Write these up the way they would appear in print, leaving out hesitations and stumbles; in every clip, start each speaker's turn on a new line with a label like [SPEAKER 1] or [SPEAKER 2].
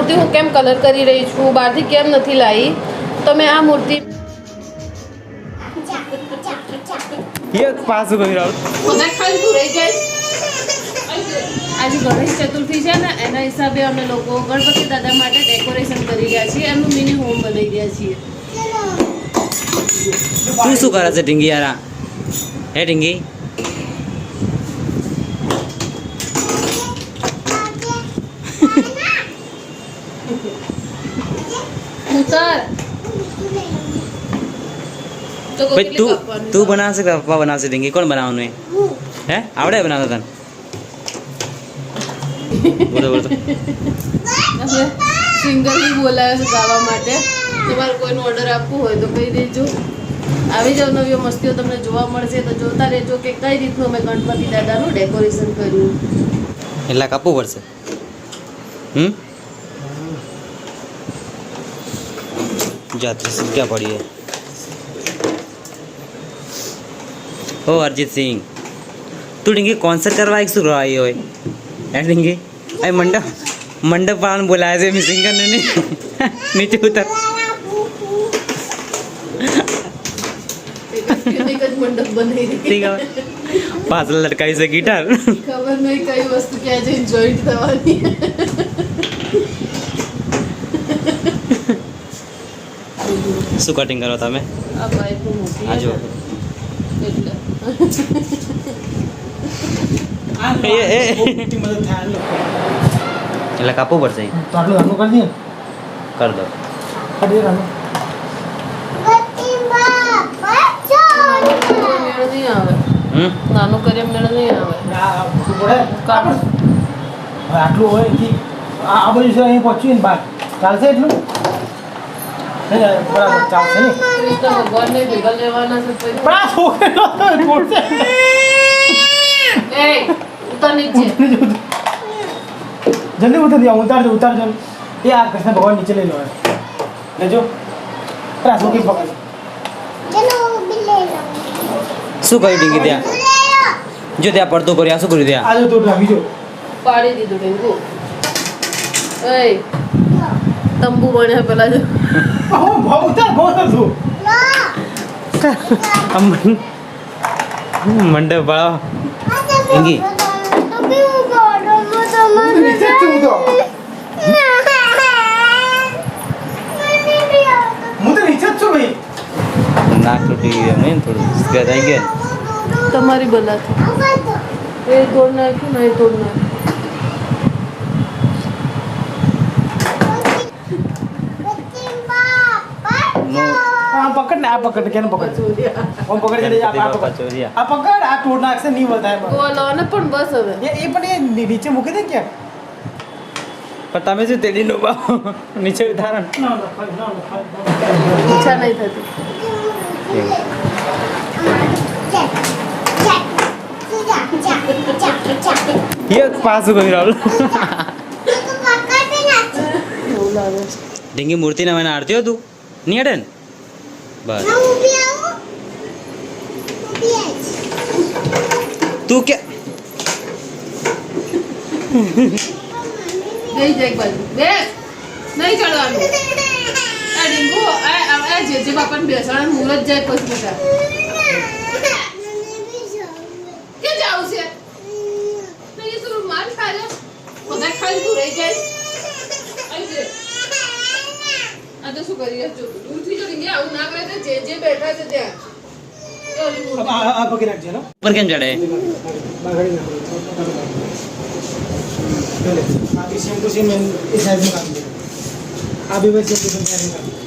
[SPEAKER 1] મૂર્તિ હું કેમ કલર કરી રહી છું, બહારથી કેમ નથી લાવી, તો મેં આ મૂર્તિ
[SPEAKER 2] ये पास हो गई राहुल
[SPEAKER 1] આજે ગણેશ ચતુર્થી છે ને એના હિસાબે અમે લોકો ગણપતિ દાદા માટે ડેકોરેશન કરી રહ્યા છીએ, એમનું મિની હોમ બનાવી રહ્યા છીએ.
[SPEAKER 2] તું શું કરે છે ઢીંગી યાર? હે ઢીંગી
[SPEAKER 1] ઉતાર તો
[SPEAKER 2] भाई तू बना से पप्पा बना से ढींगी कौन बनावनु है आवड़े बनावता तन बोलो बोलो
[SPEAKER 1] સિંગર બી બોલાવે છે ગાવા માટે. તમારે કોઈનો ઓર્ડર આપવો હોય તો કહી દેજો. આવી જાવ, નવી મસ્તીઓ તમને જોવા મળશે તો જોતા રહેજો કે કઈ રીતનું મેં ગણપતિ દાદાનું ડેકોરેશન કર્યું.
[SPEAKER 2] એટલા કાપવું પડશે. જાત્રી ક્યાં પડી है ओ अरिजीत सिंह तू ढींगी कॉन्सर्ट करवा एक शुरू आई हो ढींगी अरे मंडप मंडप वाला बुलाया से मैं सिंगर ने नीचे उतर
[SPEAKER 1] મંડપ બનાવી
[SPEAKER 2] ठीक है पास लटकाई से गिटार
[SPEAKER 1] ખબર નહીં કઈ વસ્તુ ક્યાં જઈને જોઈન્ટ થવાની.
[SPEAKER 2] શું કટિંગ કરો તમે?
[SPEAKER 1] આ પાઇપ મોટી
[SPEAKER 2] આ જો
[SPEAKER 1] એટલે
[SPEAKER 2] એટલે કાપવું પડશે
[SPEAKER 3] તો આટલું નાનું કરી દઈએ
[SPEAKER 2] કર દો
[SPEAKER 3] કરી દે નાનું
[SPEAKER 1] મેળ નહીં આવે. નાનું કરીએ મેળ નહીં આવે.
[SPEAKER 3] આ શું પડે
[SPEAKER 1] કાપડ
[SPEAKER 3] હવે આટલું હોય એથી આ બધું છે અહીં પહોંચ્યું ને બહાર ચાલશે એટલું બરાબર ચાલશે ને
[SPEAKER 1] કૃષ્ણ ભગવાનને ભેગા લેવાના છે પછી.
[SPEAKER 3] પણ આ છોકરો છોડશે
[SPEAKER 1] એ ઉતર નીચે.
[SPEAKER 3] જલ્દી ઉતારજો ઉતારજો એ આ કૃષ્ણ ભગવાન નીચે લઈ લો લેજો આ છોકરી પકડ
[SPEAKER 2] શું કર્યું ઢીંગી ત્યાં જો ત્યાં પડતું કર્યું આ શું કર્યું ત્યાં
[SPEAKER 3] આજો તો રાખી જો
[SPEAKER 1] પાડી દીધું ઢીંગુ. એ તંબુ બન્યા પેલા જો.
[SPEAKER 3] ઉતાર બહુ હતું
[SPEAKER 2] મંડપ વાળો ઢીંગી
[SPEAKER 3] નીચે જ છું તો હું તો નીચે જ છું ભાઈ
[SPEAKER 2] નાક તૂટી ગયું એમ થોડું સ્ક્રેચ આવી ગયો
[SPEAKER 1] તમારી બલાથી એ તોડ નાખ્યું ને એ તોડ નાખ્યું.
[SPEAKER 3] આ પકડ ને આ પકડ કેને પકડ ઓમ પકડ દે આ પકડ આ પકડ આ તોડ નાખશે નહીં વધારે
[SPEAKER 1] બોલો ને પણ બસ હવે
[SPEAKER 3] એ પણ એ નીચે મૂકી દે ક્યાં
[SPEAKER 2] પણ તમે શું તેડી નો બાવ નીચે ઉતારો ને.
[SPEAKER 1] ઈચ્છા નહીં થતી.
[SPEAKER 2] ये पास हो गई राहुल
[SPEAKER 1] એવું લાગે છે.
[SPEAKER 2] ઢીંગી મૂર્તિ ને મને આરતી હતું નહીં અડે ને બસ તું કે
[SPEAKER 1] ગઈ જાય એક બાજુ બેસ. નહીં ચડવાનું. આ ડીંગુ આ જે બાપાને બેસાડે મુરત જાય પછી બેટા. ક્યાં જાવું છે? નહીં તું માર ખાલે બધા ખાલી તું રહી જાય. આવી જાય. આ તો શું કરી રહ્યા છો? દૂરથી જો ડીંગી આવું ના કરે તો જે બેઠા છે ત્યાં એ ઓલી મૂર્તિ.
[SPEAKER 3] આ પકડી રાખજે ને
[SPEAKER 2] ઉપર કેમ ચડે
[SPEAKER 3] બાગડી નાખો આ બી સેમ ટુ સેમ એ સાઈઝમાં કાપી દે આ બી સેમ ટુ સેમ સાઈઝમાં કાપી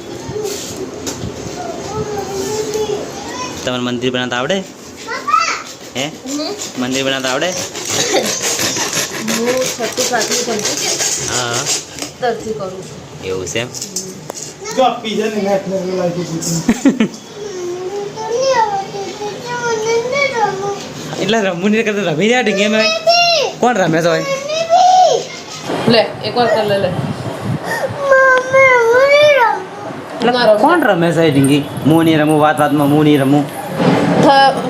[SPEAKER 2] તમારે મંદિર બનાવતા આવડે હે મંદિર બનાવતા આવડે
[SPEAKER 1] હું છઠ્ઠી સાતમી સમજુ કે
[SPEAKER 2] હા
[SPEAKER 1] તરથી કરું છું.
[SPEAKER 2] એવું છે એમ
[SPEAKER 3] જો આ પીઝા ને મેટ ને લાઈટ
[SPEAKER 2] એટલે રમવું નહીં કરતા રમી રહ્યા ઢીંગી અમે કોણ રમે છે
[SPEAKER 1] લે એકવાર કર લે
[SPEAKER 2] કોણ રમે છે ઢીંગી હું નહીં રમું વાત વાતમાં હું નહીં રમું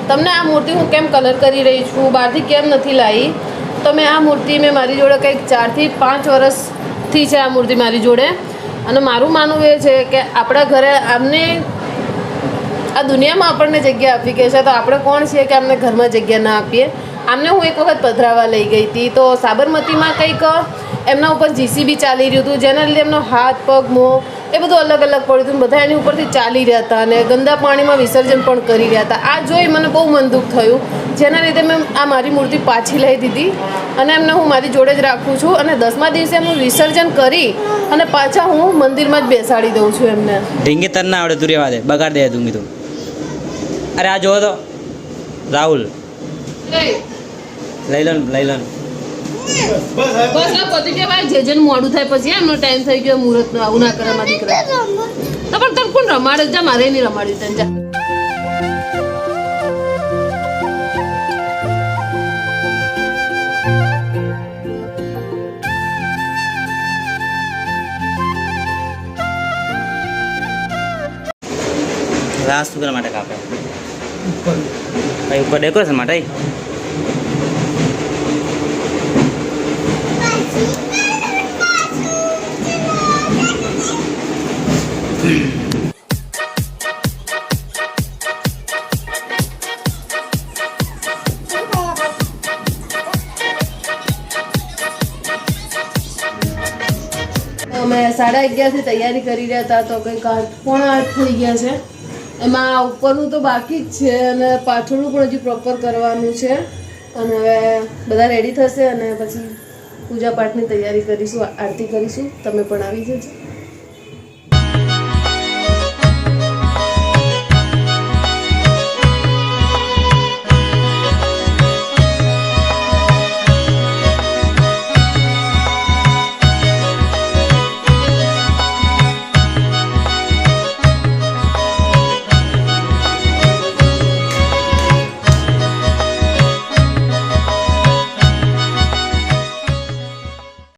[SPEAKER 1] તમને આ મૂર્તિ હું કેમ કલર કરી રહી છું, બહારથી કેમ નથી લાવી, તો મેં આ મૂર્તિ મારી જોડે કંઈક 4 થી 5 વર્ષ વર્ષથી છે આ મૂર્તિ મારી જોડે. અને મારું માનવું એ છે કે આપણા ઘરે આમને આ દુનિયામાં આપણને જગ્યા આપી કે છે, તો આપણે કોણ છીએ કે અમને ઘરમાં જગ્યા ના આપીએ. આમને હું એક વખત પધરાવા લઈ ગઈ હતી, તો સાબરમતીમાં કંઈક એમના ઉપર જીસીબી ચાલી રહ્યું હતું, જેના લીધે એમનો હાથ પગ મોં એ બધું અલગ અલગ પડ્યું હતું. બધા એની ઉપરથી ચાલી રહ્યા હતા અને ગંદા પાણીમાં વિસર્જન પણ કરી રહ્યા હતા. આ જોઈ મને બહુ મન દુઃખ થયું, જેના લીધે મેં આ મારી મૂર્તિ પાછી લઈ દીધી અને એમને હું મારી જોડે જ રાખું છું. અને 10મા દિવસે એમનું વિસર્જન કરી અને પાછા હું મંદિરમાં જ બેસાડી દઉં છું એમને.
[SPEAKER 2] ઢીંગી તને ના આવડે, તું રેવા દે, બગાડ દે દૂંગી તું. અરે આ જોવો તો રાહુલ, લઈ લો ને, લઈ લો ને.
[SPEAKER 1] બસ આ પતિ કે ભાઈ જે જેને મોડું થાય પછી એમનો ટાઈમ થઈ ગયો મુહૂર્તનો, આવું ના કરે મારી દીકરા. તો પણ તને કોણ રમાડે? જા, મારે નહીં રમાડ્યું તને, જા.
[SPEAKER 2] રાસ શું કરવા માટે કાપે? ભાઈ ઉપર ડેકોરેશન માટે.
[SPEAKER 1] અમે 11:30 તૈયારી કરી રહ્યા હતા, તો કંઈક 7:45 થઈ ગયા છે. એમાં ઉપરનું તો બાકી જ છે અને પાછળનું પણ હજી પ્રોપર કરવાનું છે. અને હવે બધા રેડી થશે અને પછી પૂજા પાઠની તૈયારી કરીશું, આરતી કરીશું. તમે પણ આવી જજો.